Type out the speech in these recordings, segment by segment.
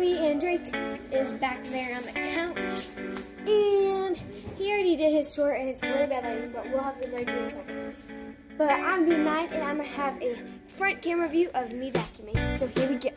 Khloe and Drake is back there on the couch. And he already did his short, and it's really bad lighting, but we'll have good lighting in a second. But I'm doing mine, and I'm going to have a front camera view of me vacuuming. So here we go.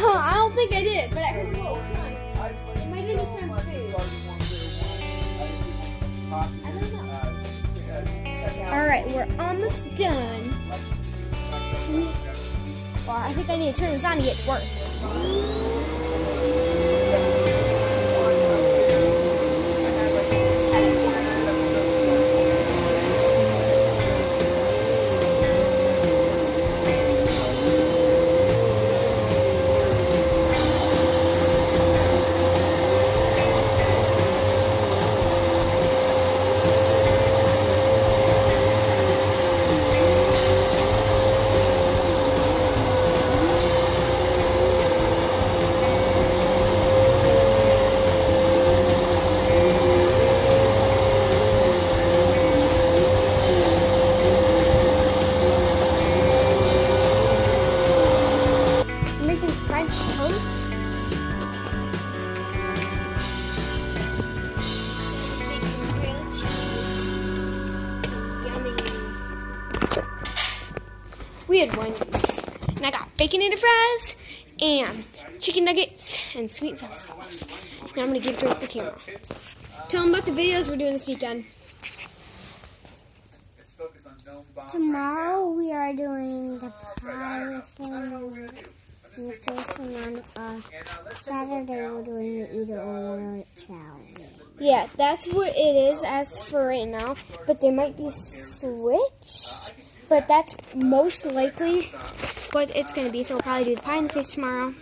I don't think I did, but I heard it go. It might have just been food. I don't know. Alright, we're almost done. Well, I think I need to turn this on to get to work. We had Wendy's, and I got bacon and fries, and chicken nuggets, and sweet and sour sauce. Now I'm going to give Drake the camera. Tell him about the videos we're doing this weekend. Tomorrow we are doing the pie thing, the first, and then Saturday we're doing the Eat or challenge. Yeah, that's what it is as for right now, but they might be switched. But that's most likely what it's going to be. So we'll probably do the pie in the face tomorrow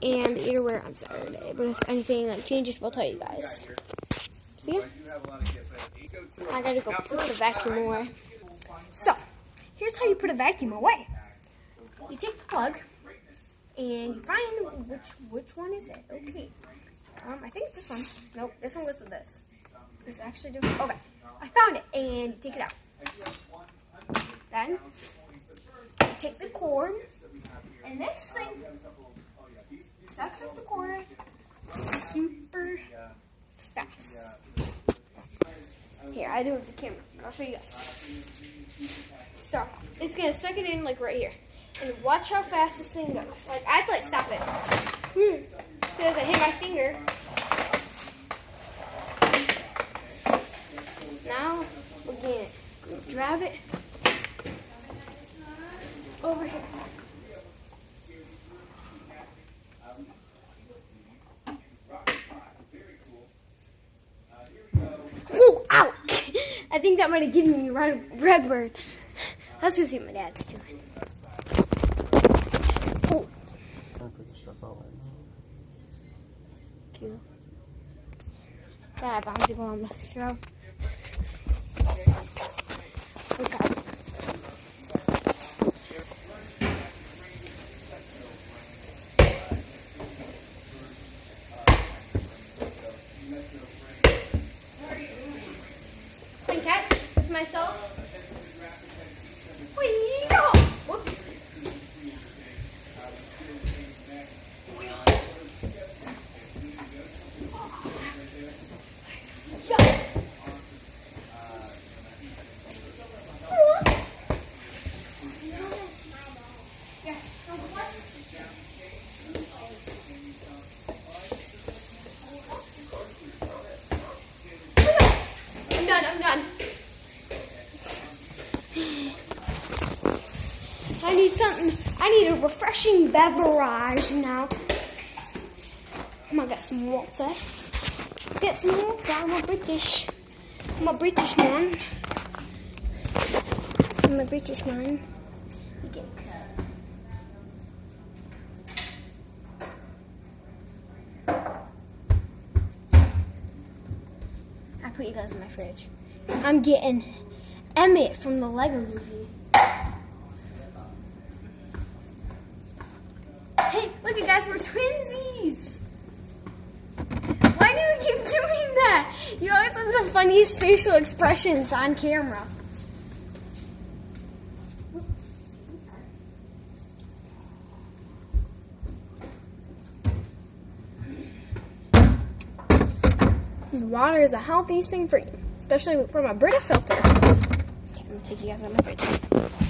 and the eat or wear on Saturday. But if anything changes, we'll tell you guys. See ya. I got to go put the vacuum away. So, here's how you put a vacuum away. You take the plug and you find which one is it. Okay. I think it's this one. Nope, this one goes with this. It's actually different. Okay. I found it and you take it out. Then, you take the cord, and this thing sucks up the cord super fast. Here, I do it with the camera. I'll show you guys. So, it's going to suck it in like right here. And watch how fast this thing goes. Like, I have to like stop it. So as I hit my finger, now we're going to grab it over here. Ooh, ow! I think that might have given me a red bird. Let's go see what my dad's doing. Oh. Cute. Got a bouncy ball on my throat. Oh God. something. I need a refreshing beverage now. I'm gonna get some water. Get some water. I'm a British man. I'm a British man. Get I put you guys in my fridge. I'm getting Emmett from the Lego movie. Hey, look at guys, we're twinsies. Why do you keep doing that? You always have the funniest facial expressions on camera. Water is the healthiest thing for you, especially from a Brita filter. Okay, I'm gonna take you guys out of my fridge.